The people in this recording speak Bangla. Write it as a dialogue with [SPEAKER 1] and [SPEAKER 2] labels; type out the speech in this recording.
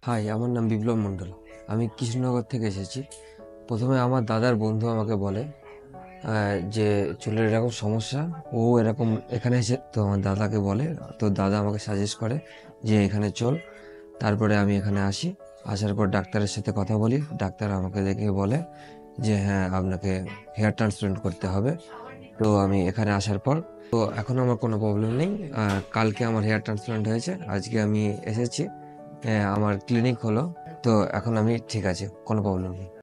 [SPEAKER 1] হাই, আমার নাম বিপ্লব মণ্ডল। আমি কৃষ্ণনগর থেকে এসেছি। প্রথমে আমার দাদার বন্ধু আমাকে বলে যে চুলের এরকম সমস্যা, ও এরকম এখানে এসে তো আমার দাদাকে বলে, তো দাদা আমাকে সাজেস্ট করে যে এখানে চল। তারপরে আমি এখানে আসি। আসার পর ডাক্তারের সাথে কথা বলি। ডাক্তার আমাকে দেখে বলে যে হ্যাঁ, আপনাকে হেয়ার ট্রান্সপ্লান্ট করতে হবে। তো আমি এখানে আসার পর তো এখন আমার কোনো প্রবলেম নেই। কালকে আমার হেয়ার ট্রান্সপ্লান্ট হয়েছে, আজকে আমি এসেছি। আমার ক্লিনিক হলো, তো এখন আমি ঠিক আছে, কোনো প্রবলেম নেই।